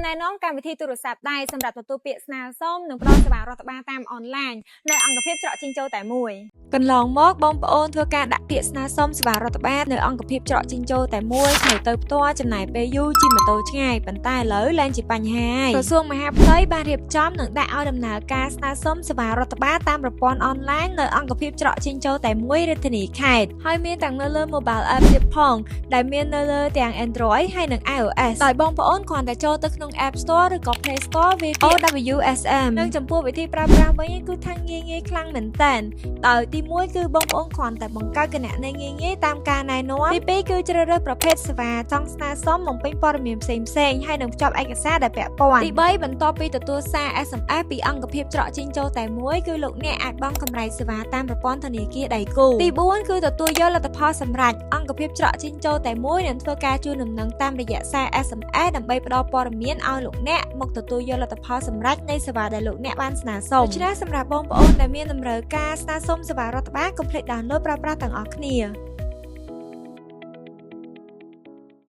มแนะนำการวิธีទូរស័ព្ទដៃសម្រាប់ទទួលពាក្យស្នើសុំនិងផ្ដល់សេវារដ្ឋបាលតាមអនឡាញនៅអង្គភាពច្រកជីងចូលតែមួយកន្លងមកបងប្អូនធ្វើការដាក់ពាក្យស្នើសុំសេវារដ្ឋបាលនៅអង្គភាពច្រកជីងចូលតែមួយហើយទៅផ្ទាល់ចំណាយពេលយូរជិះម៉ូតូឆ្ងាយប៉ុន្តែឥឡូវលែងជាបញ្ហាហើយក្រសួងមហាផ្ទៃបានរៀបចំនិងដាក់ឲ្យដំណើរការស្នើសុំសេវារដ្ឋបាលតាមប្រព័ន្ធអនឡាញនៅអង្គភាពច្រកជីងចូលតែមួយរាជធានីខេត្តហើយមានទាំងនៅលើ mobile app ទៀតផងដែលមាននៅលើទាំង Android ហើយនិង iOS ដោយបងប្អូនគ្រាន់តែចូលទៅក្នុង App Store ឬក៏ Play Store វាពាក្យ OWSM និងចំពោះវិធីប្រើប្រាស់វិញគឺថាងាយខ្លាំងមែនតើដោយទី1គឺបងប្អូនគ្រាន់តែបង្កើតគណនីងាយតាមការណែនាំទី2គឺជ្រើសរើសប្រភេទសេវាចង់ស្នើសុំបំពេញព័ត៌មានផ្សេងហើយនឹងភ្ជាប់ឯកសារដែលពាក់ព័ន្ធទី3បន្ទាប់ពីទទួលសារ SMS ពីអង្គភាពច្រកជីងចូលតែមួយគឺលោកអ្នកអាចបង់កម្រៃសេវាតាមប្រព័ន្ធធនាគារដៃគូទី4គឺទទួលយកលទ្ធផលសម្រាប់អង្គភាពច្រកជីងចូលតែមួយនឹងធ្វើការជូនដំណឹងតាមរយៈសារ SMS ដើម្បីផ្ដល់ព័ត៌មានឲ្យលោកអ្នកមកទទួលយកលទ្ធផលសម្រាប់នៃសេវាដែលលោកអ្នកបានស្នើសុំដូច្នេះសម្រាប់បងប្អូនដែលមានតម្រូវការស្នើសុំសេវារដ្ឋបាលកុំភ្លេចដោនឡូតប្រើប្រាស់ទាំងអស់គ្នា